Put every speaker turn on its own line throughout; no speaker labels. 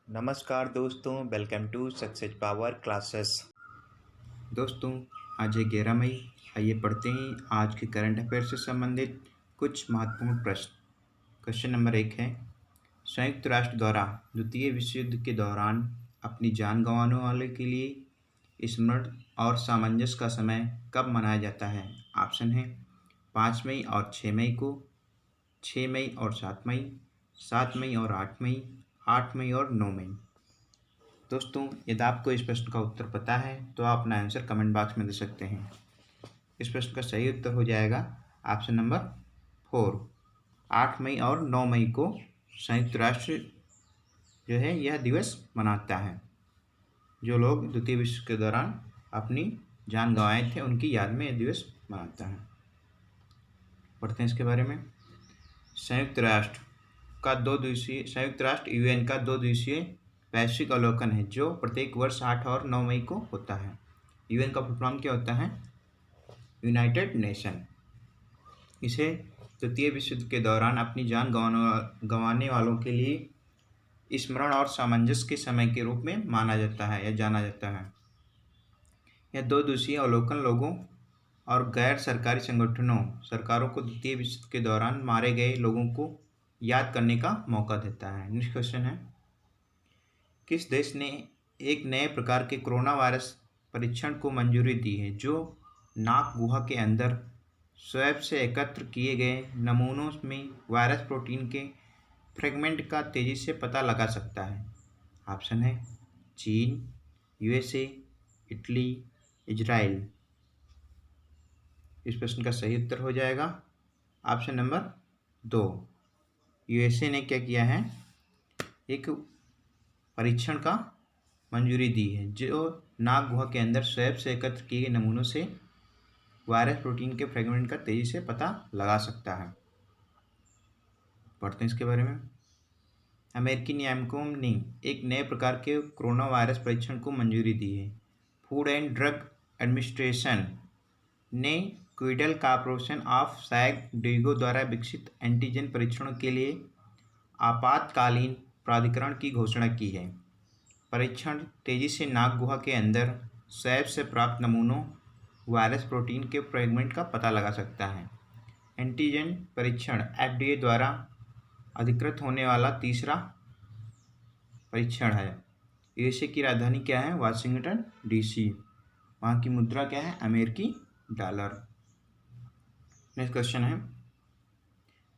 नमस्कार दोस्तों, welcome to success power classes.
दोस्तों, आज है 11 मई। आइए पढ़ते हैं आज के करंट अफेयर से संबंधित कुछ महत्वपूर्ण प्रश्न। क्वेश्चन नंबर 1 है, संयुक्त राष्ट्र द्वारा द्वितीय विश्व युद्ध के दौरान अपनी जान गंवाने वालों के लिए स्मरण और सामंजस्य का समय कब मनाया जाता है? ऑप्शन है 5 मई और 6 मई को, 6 मई और 7 मई, 7 मई और 8 मई, 8 मई और 9 मई। दोस्तों, यदि आपको इस प्रश्न का उत्तर पता है तो आप अपना आंसर कमेंट बॉक्स में दे सकते हैं। इस प्रश्न का सही उत्तर हो जाएगा ऑप्शन नंबर 4, 8 मई और 9 मई को संयुक्त राष्ट्र जो है यह दिवस मनाता है। जो लोग द्वितीय विश्व के दौरान अपनी जान गंवाए थे उनकी याद में यह दिवस मनाता है। पढ़ते हैं इसके बारे में। संयुक्त राष्ट्र यूएन का 2 दिवसीय वैश्विक अवलोकन है जो प्रत्येक वर्ष 8 और 9 मई को होता है। यूएन का फुल फॉर्म क्या होता है? United nation. इसे द्वितीय विश्व युद्ध के दौरान अपनी जान गंवाने वालों के लिए स्मरण और सामंजस्य के समय के रूप में माना जाता है या जाना जाता है। यह 2 दिवसीय अवलोकन लोगों और गैर सरकारी सरकारों को द्वितीय विश्व युद्ध के दौरान मारे गए लोगों को याद करने का मौका देता है। नेक्स्ट क्वेश्चन है, किस देश ने एक नए प्रकार के कोरोना वायरस परीक्षण को मंजूरी दी है जो नाक गुहा के अंदर स्वैब से एकत्र किए गए नमूनों में वायरस प्रोटीन के फ्रेगमेंट का तेजी से पता लगा सकता है? ऑप्शन है चीन, यूएसए, इटली, इजराइल। इस प्रश्न का सही उत्तर हो जाएगा ऑप्शन नंबर 2। यूएसए ने क्या किया है? एक परीक्षण का मंजूरी दी है जो नाक गुहा के अंदर स्वैब से एकत्र किए गए नमूनों से वायरस प्रोटीन के फ्रेगमेंट का तेजी से पता लगा सकता है। पढ़ते हैं इसके बारे में। अमेरिकी नियामकों ने एक नए प्रकार के कोरोना वायरस परीक्षण को मंजूरी दी है। फूड एंड ड्रग एडमिनिस्ट्रेशन ने क्विडल कॉर्पोरेशन ऑफ सैन डिएगो द्वारा विकसित एंटीजन परीक्षणों के लिए आपातकालीन प्राधिकरण की घोषणा की है। परीक्षण तेजी से नाक गुहा के अंदर स्वैब से प्राप्त नमूनों वायरस प्रोटीन के फ्रेगमेंट का पता लगा सकता है। एंटीजन परीक्षण एफडीए द्वारा अधिकृत होने वाला तीसरा परीक्षण है। यूएसए की राजधानी क्या है? Washington DC. वहाँ की मुद्रा क्या है? अमेरिकी डॉलर। नेक्स्ट क्वेश्चन है,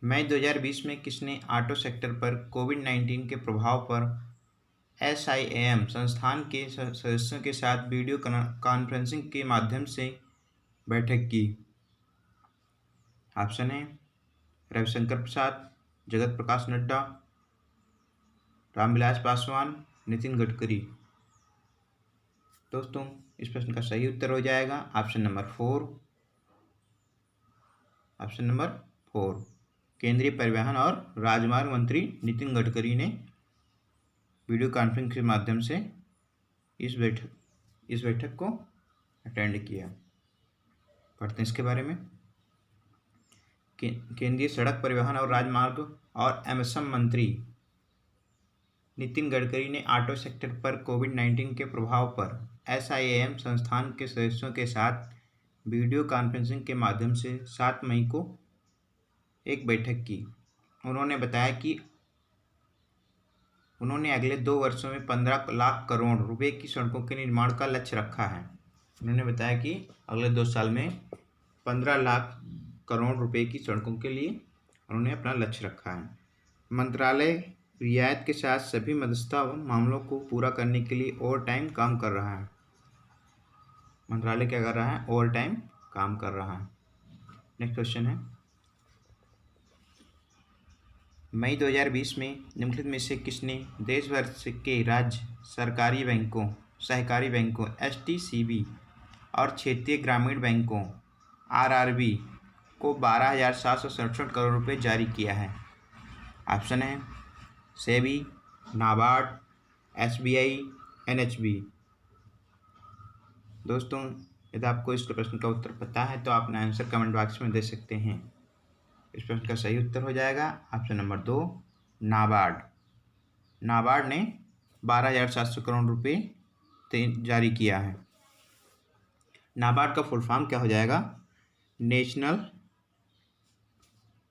मई 2020 में किसने ऑटो सेक्टर पर कोविड-19 के प्रभाव पर एसआईएएम संस्थान के सदस्यों के साथ वीडियो कॉन्फ्रेंसिंग के माध्यम से बैठक की? ऑप्शन है रविशंकर प्रसाद, जगत प्रकाश नड्डा, रामविलास पासवान, नितिन गडकरी। दोस्तों, इस प्रश्न का सही उत्तर हो जाएगा ऑप्शन नंबर 4। ऑप्शन नंबर 4, केंद्रीय परिवहन और राजमार्ग मंत्री नितिन गडकरी ने वीडियो कॉन्फ्रेंसिंग के माध्यम से इस बैठक को अटेंड किया। पढ़ते हैं इसके बारे में। केंद्रीय सड़क परिवहन और राजमार्ग और एमएसएम मंत्री नितिन गडकरी ने ऑटो सेक्टर पर कोविड-19 के प्रभाव पर एसआईएएम संस्थान के सदस्यों के साथ वीडियो कॉन्फ्रेंसिंग के माध्यम से 7 मई को एक बैठक की। उन्होंने बताया कि उन्होंने अगले 2 वर्षों में 15 लाख करोड़ रुपए की सड़कों के निर्माण का लक्ष्य रखा है। उन्होंने बताया कि अगले 2 साल में 15 लाख करोड़ रुपए की सड़कों के लिए उन्होंने अपना लक्ष्य रखा है। मंत्रालय रियायत के साथ सभी मध्यस्थता मामलों को पूरा करने के लिए ओवर टाइम काम कर रहा है। मंत्रालय क्या कर रहा है? ओवर टाइम काम कर रहा है। नेक्स्ट क्वेश्चन है, मई 2020 में निम्नलिखित में से किसने देश भर के राज्य सहकारी बैंकों एसटीसीबी और क्षेत्रीय ग्रामीण बैंकों आरआरबी को 12,767 करोड़ रुपए जारी किया है? ऑप्शन है सेबी, नाबार्ड, एसबीआई, एनएचबी। दोस्तों, यदि आपको इस प्रश्न का उत्तर पता है तो आप अपना आंसर कमेंट बॉक्स में दे सकते हैं। इस प्रश्न का सही उत्तर हो जाएगा ऑप्शन नंबर 2, नाबार्ड। नाबार्ड ने 12,700 करोड़ रुपए जारी किया है। नाबार्ड का फुल फॉर्म क्या हो जाएगा? नेशनल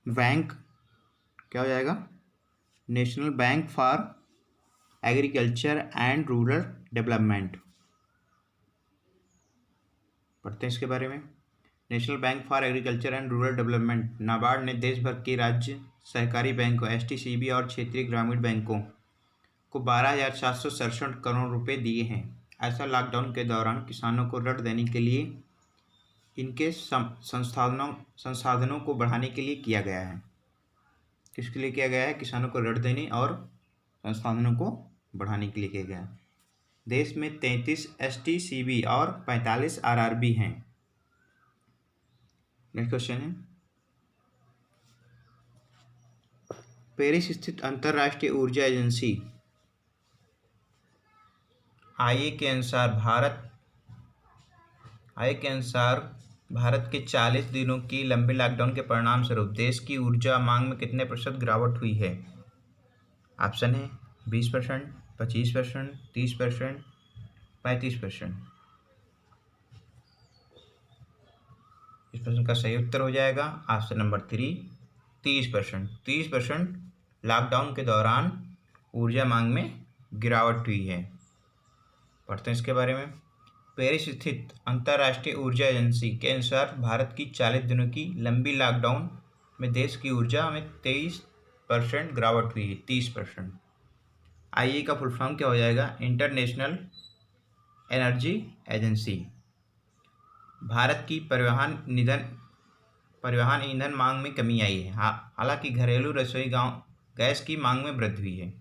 बैंक, क्या हो जाएगा? National bank for agriculture and rural development. पढ़ते हैं इसके बारे में। National bank for agriculture and rural development, NABARD ने देश भर के राज्य सहकारी बैंकों, एसटीसीबी और क्षेत्रीय ग्रामीण बैंकों को 12,767 करोड़ रुपए दिए हैं। ऐसा लॉकडाउन के दौरान किसानों को ऋण देने के लिए इनके संसाधनों को बढ़ाने के लिए किया गया है। किसके लिए किया गया है? किसानों को ऋण देने और संसाधनों को बढ़ाने के लिए किया गया है। देश में 33 एसटीसीबी और 45 आरआरबी हैं। नेक्स्ट क्वेश्चन है, पेरिस स्थित अंतर्राष्ट्रीय ऊर्जा एजेंसी आईईए के अनुसार भारत के 40 दिनों की लंबे लॉकडाउन के परिणाम स्वरूप देश की ऊर्जा मांग में कितने प्रतिशत गिरावट हुई है? ऑप्शन है 20%, 25%, 30%, 35%। इस प्रश्न का सही उत्तर हो जाएगा ऑप्शन नंबर 3, 30%। 30% लॉकडाउन के दौरान ऊर्जा मांग में गिरावट हुई है। पढ़ते हैं इसके बारे में। पेरिस स्थित अंतर्राष्ट्रीय ऊर्जा एजेंसी के अनुसार भारत की 40 दिनों की लंबी लॉकडाउन में देश की ऊर्जा में 23% गिरावट हुई है। 30%। आईईए का फुल फॉर्म क्या हो जाएगा? International energy agency. भारत की परिवहन ईंधन मांग में कमी आई है। हालांकि घरेलू रसोई गैस की मांग में वृद्धि हुई है।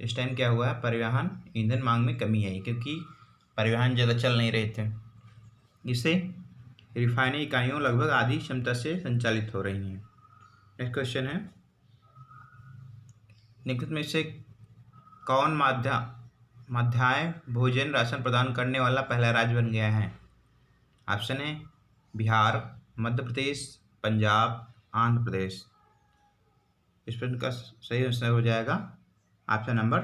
इस टाइम क्या हुआ है? परिवहन ईंधन मांग में कमी आई क्योंकि परिवहन ज़्यादा चल नहीं रहे थे। इससे रिफाइनरी इकाइयों लगभग आधी क्षमता से संचालित हो रही हैं। नेक्स्ट क्वेश्चन है, निम्नलिखित में से कौन मध्याह्न भोजन राशन प्रदान करने वाला पहला राज्य बन गया है? ऑप्शन है बिहार, मध्य प्रदेश, पंजाब, आंध्र प्रदेश। इस प्रश्न का सही आंसर हो जाएगा ऑप्शन नंबर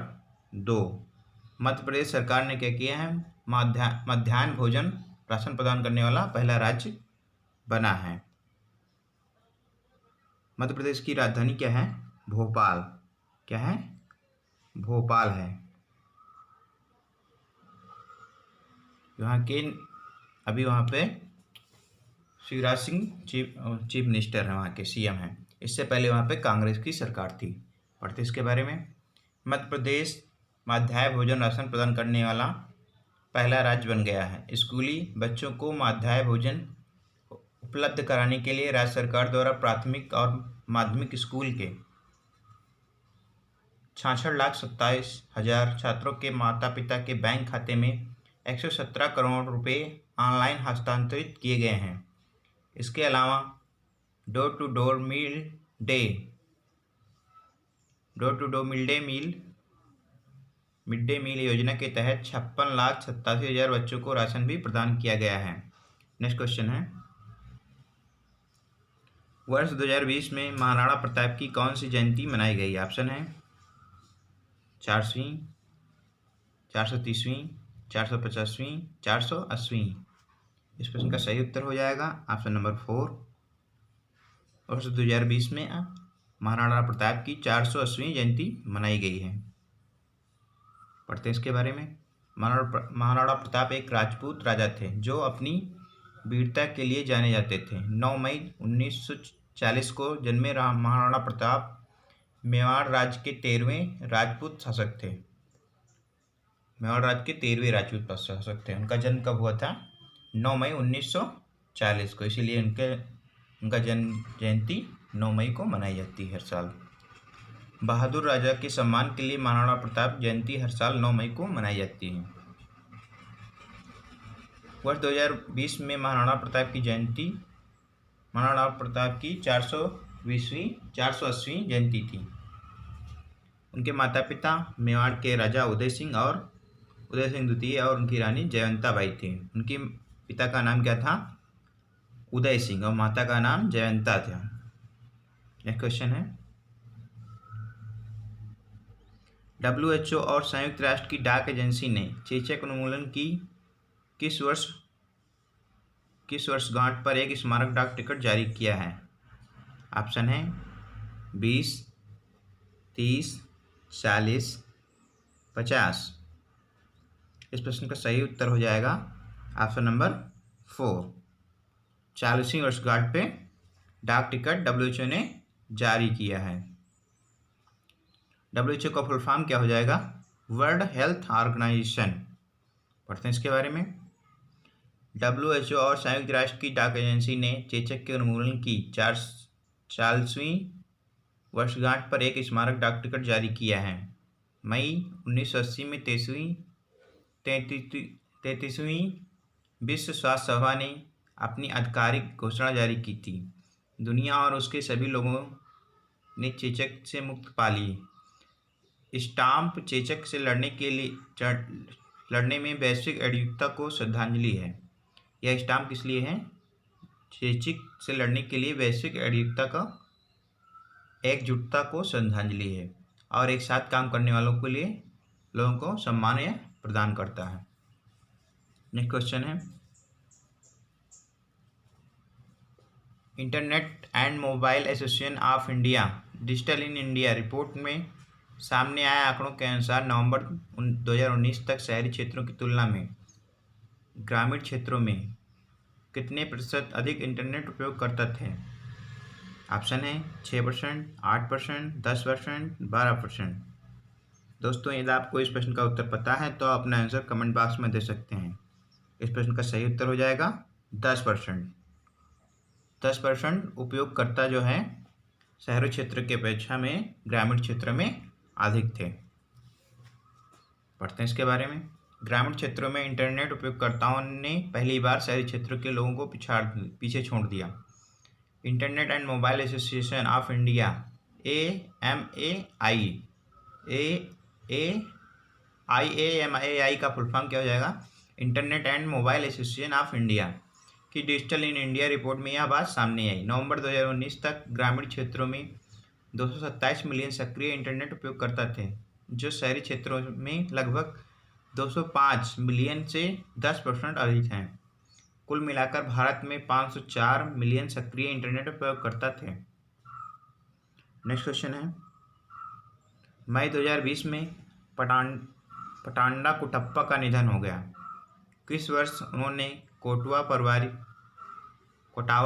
2। मध्य प्रदेश सरकार ने क्या किया है? मध्याह्न भोजन राशन प्रदान करने वाला पहला राज्य बना है। मध्य प्रदेश की राजधानी क्या है? भोपाल। क्या है? भोपाल है। अभी वहाँ पे शिवराज सिंह चीफ मिनिस्टर हैं, वहाँ के सीएम हैं। इससे पहले वहाँ पे कांग्रेस की सरकार थी। पढ़ते इसके बारे में। मध्य प्रदेश मध्याह्न भोजन राशन प्रदान करने वाला पहला राज्य बन गया है। स्कूली बच्चों को मध्याह्न भोजन उपलब्ध कराने के लिए राज्य सरकार द्वारा प्राथमिक और माध्यमिक स्कूल के 66,27,000 छात्रों के माता पिता के बैंक खाते में 117 करोड़ रुपए ऑनलाइन हस्तांतरित किए गए हैं। इसके अलावा door to door mid day meal योजना के तहत 56,87,000 बच्चों को राशन भी प्रदान किया गया है। नेक्स्ट क्वेश्चन है, वर्ष 2020 में महाराणा प्रताप की कौन सी जयंती मनाई गई? ऑप्शन है 400वीं, 430वीं, 450वीं, 480वीं। इस प्रश्न का सही उत्तर हो जाएगा ऑप्शन नंबर 4। वर्ष 2020 में महाराणा प्रताप की 480वीं जयंती मनाई गई है। पढ़ते हैं इसके बारे में। महाराणा प्रताप एक राजपूत राजा थे जो अपनी वीरता के लिए जाने जाते थे। 9 मई 1940 को जन्मे महाराणा प्रताप मेवाड़ राज्य के 13वें राजपूत शासक थे। मेवाड़ राज्य के 13वें राजपूत शासक थे। उनका जन्म कब हुआ था? 9 मई 1940 को। इसीलिए उनका जन्म जयंती 9 मई को मनाई जाती है हर साल। बहादुर राजा के सम्मान के लिए महाराणा प्रताप जयंती हर साल 9 मई को मनाई जाती है। वर्ष 2020 में महाराणा प्रताप की 480वीं जयंती थी। उनके माता पिता मेवाड़ के राजा उदय सिंह द्वितीय और उनकी रानी जयवंता बाई थी। उनके पिता का नाम क्या था? उदय सिंह, और माता का नाम जयवंता था। नेक्स्ट क्वेश्चन है, WHO और संयुक्त राष्ट्र की डाक एजेंसी ने चेचक उन्मूलन की किस वर्षगांठ पर एक स्मारक डाक टिकट जारी किया है? ऑप्शन है 20, 30, 40, 50। इस प्रश्न का सही उत्तर हो जाएगा ऑप्शन नंबर 4। 40वीं वर्षगांठ पे डाक टिकट WHO ने जारी किया है। WHO का फुल फॉर्म क्या हो जाएगा? World health organization. पढ़ते हैं इसके बारे में। WHO और संयुक्त राष्ट्र की डाक एजेंसी ने चेचक के उन्मूलन की 40वीं वर्षगांठ पर एक स्मारक डाक टिकट जारी किया है। मई 1980 में 33वीं विश्व स्वास्थ्य सभा ने अपनी आधिकारिक घोषणा जारी की थी। दुनिया और उसके सभी लोगों ने चेचक से मुक्त पा ली। स्टाम्प चेचक से लड़ने में वैश्विक एकजुटता को श्रद्धांजलि है। यह स्टाम्प किस लिए है? चेचक से लड़ने के लिए वैश्विक एकजुटता को श्रद्धांजलि है और एक साथ काम करने वालों के लिए लोगों को सम्मान प्रदान करता है। नेक्स्ट क्वेश्चन है, internet and mobile association of India digital in India report में सामने आए आंकड़ों के अनुसार नवंबर 2019 तक शहरी क्षेत्रों की तुलना में ग्रामीण क्षेत्रों में कितने प्रतिशत अधिक इंटरनेट उपयोगकर्ता थे? ऑप्शन है 6%, 8%, 10%, 12%। दोस्तों, यदि आपको इस प्रश्न का उत्तर पता है तो अपना आंसर कमेंट बॉक्स में दे सकते हैं। इस प्रश्न का सही उत्तर हो जाएगा 10%। 10% उपयोगकर्ता जो है शहरी क्षेत्र की अपेक्षा में ग्रामीण क्षेत्र में अधिक थे। पढ़ते हैं इसके बारे में। ग्रामीण क्षेत्रों में इंटरनेट उपयोगकर्ताओं ने पहली बार शहरी क्षेत्रों के लोगों को पीछे छोड़ दिया। Internet and mobile association of India AMAI का फुल फॉर्म क्या हो जाएगा? Internet and mobile association of India की डिजिटल इन इंडिया रिपोर्ट में यह बात सामने आई। नवंबर 2019 तक ग्रामीण क्षेत्रों में 227 मिलियन सक्रिय इंटरनेट उपयोगकर्ता थे, जो शहरी क्षेत्रों में लगभग 205 मिलियन से 10% अधिक हैं। कुल मिलाकर भारत में 504 मिलियन सक्रिय इंटरनेट उपयोगकर्ता थे। नेक्स्ट क्वेश्चन है, मई 2020 में पटांडा कुटप्पा का निधन हो गया। किस वर्ष उन्होंने कोटावा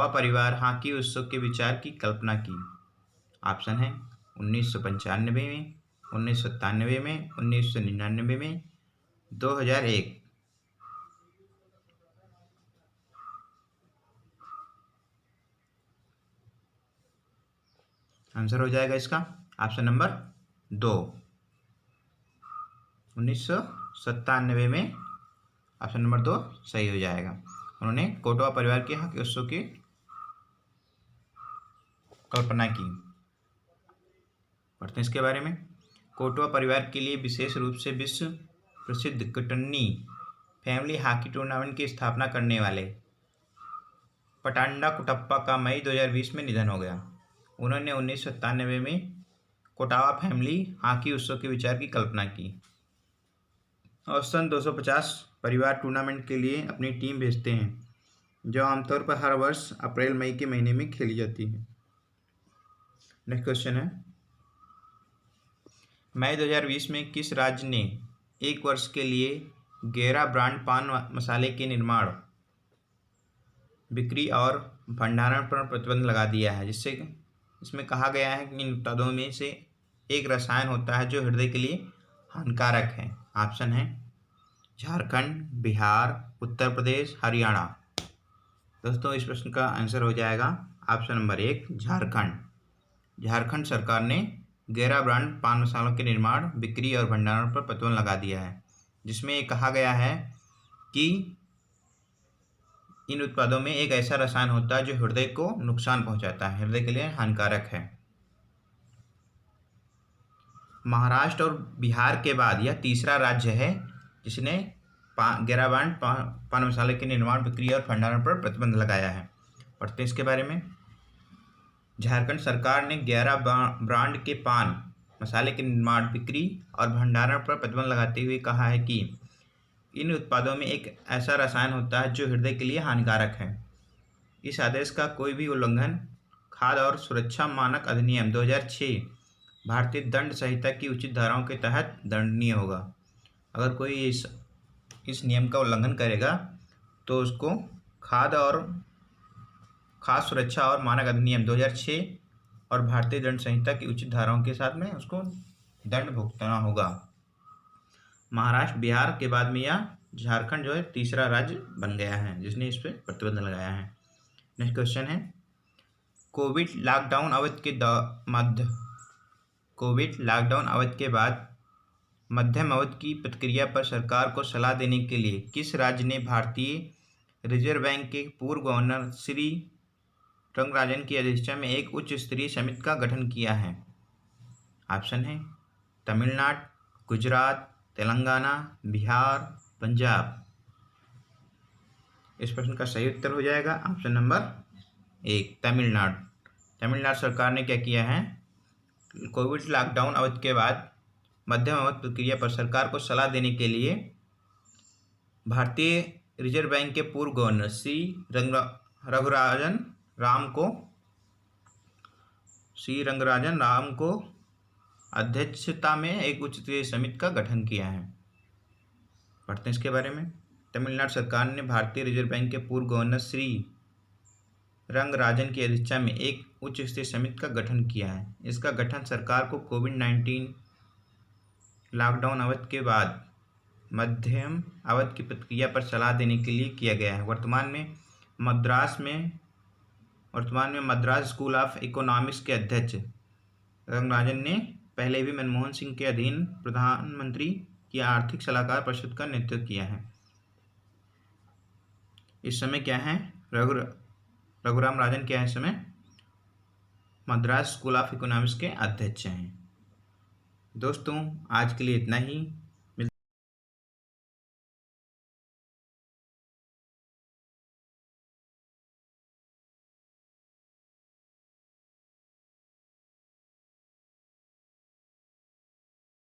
परिवार हॉकी उत्सव के विचार की कल्पना की? ऑप्शन है 1995 में, 1997 में, 1999 में, 2001। आंसर हो जाएगा इसका ऑप्शन नंबर 2, 1997 में। ऑप्शन नंबर 2 सही हो जाएगा। उन्होंने कोटवा परिवार के हॉकी उत्सव की कल्पना की। पढ़ते हैं इसके बारे में। कोटवा परिवार के लिए विशेष रूप से विश्व प्रसिद्ध कटन्नी फैमिली हॉकी टूर्नामेंट की स्थापना करने वाले पटांडा कुटप्पा का मई 2020 में निधन हो गया। उन्होंने 1997 में कोटावा फैमिली हॉकी उत्सव के विचार की कल्पना की। औसतन 250 परिवार टूर्नामेंट के लिए अपनी टीम भेजते हैं, जो आमतौर पर हर वर्ष अप्रैल-मई के महीने में खेली जाती है। नेक्स्ट क्वेश्चन है, मई 2020 में किस राज्य ने 1 वर्ष के लिए गेरा ब्रांड पान मसाले के निर्माण, बिक्री और भंडारण पर प्रतिबंध लगा दिया है, जिससे इसमें कहा गया है कि इन उत्पादों में से एक रसायन होता है जो हृदय के लिए हानिकारक है? ऑप्शन है झारखंड, बिहार, उत्तर प्रदेश, हरियाणा। दोस्तों, इस प्रश्न का आंसर हो जाएगा ऑप्शन नंबर 1, झारखंड। झारखंड सरकार ने गेरा ब्रांड पान मसालों के निर्माण, बिक्री और भंडारण पर प्रतिबंध लगा दिया है, जिसमें ये कहा गया है कि इन उत्पादों में एक ऐसा रसायन होता है जो हृदय को नुकसान पहुंचाता है, हृदय के लिए हानिकारक है। महाराष्ट्र और बिहार के बाद यह तीसरा राज्य है जिसने गेरा ब्रांड पान मसाले के निर्माण, बिक्री और भंडारण पर प्रतिबंध लगाया है। पढ़ते हैं इसके बारे में। झारखंड सरकार ने गेरा ब्रांड के पान मसाले के निर्माण, बिक्री और भंडारण पर प्रतिबंध लगाते हुए कहा है कि इन उत्पादों में एक ऐसा रसायन होता है जो हृदय के लिए हानिकारक है। इस आदेश का कोई भी उल्लंघन खाद्य और सुरक्षा मानक अधिनियम 2006 भारतीय दंड संहिता की उचित धाराओं के तहत दंडनीय होगा। अगर कोई इस नियम का उल्लंघन करेगा तो उसको खाद्य सुरक्षा और मानक अधिनियम 2006 और भारतीय दंड संहिता की उचित धाराओं के साथ में उसको दंड भुगतना होगा। महाराष्ट्र, बिहार के बाद में यह झारखंड जो है तीसरा राज्य बन गया है जिसने इस पर प्रतिबंध लगाया है। नेक्स्ट क्वेश्चन है, कोविड लॉकडाउन अवधि के बाद मध्यम अवधि की प्रतिक्रिया पर सरकार को सलाह देने के लिए किस राज्य ने भारतीय रिजर्व बैंक के पूर्व गवर्नर श्री रंगराजन की अध्यक्षता में एक उच्च स्तरीय समिति का गठन किया है? ऑप्शन है तमिलनाडु, गुजरात, तेलंगाना, बिहार, पंजाब। इस प्रश्न का सही उत्तर हो जाएगा ऑप्शन नंबर 1, तमिलनाडु। तमिलनाडु सरकार ने क्या किया है, कोविड लॉकडाउन अवधि के बाद मध्यम अवधि प्रक्रिया पर सरकार को सलाह देने के लिए भारतीय रिजर्व बैंक के पूर्व गवर्नर श्री रंगराजन राम को अध्यक्षता में एक उच्च स्तरीय समिति का गठन किया है। पढ़ते हैं इसके बारे में। तमिलनाडु सरकार ने भारतीय रिजर्व बैंक के पूर्व गवर्नर श्री रंगराजन की अध्यक्षता में एक उच्च स्तरीय समिति का गठन किया है। इसका गठन सरकार को कोविड-19 लॉकडाउन अवधि के बाद मध्यम अवधि की प्रतिक्रिया पर सलाह देने के लिए किया गया है। वर्तमान में मद्रास स्कूल ऑफ इकोनॉमिक्स के अध्यक्ष रंगराजन ने पहले भी मनमोहन सिंह के अधीन प्रधानमंत्री की आर्थिक सलाहकार परिषद का नेतृत्व किया है। इस समय क्या है, रघुराम राजन क्या है इस समय मद्रास स्कूल ऑफ इकोनॉमिक्स के अध्यक्ष हैं। दोस्तों आज के लिए इतना ही।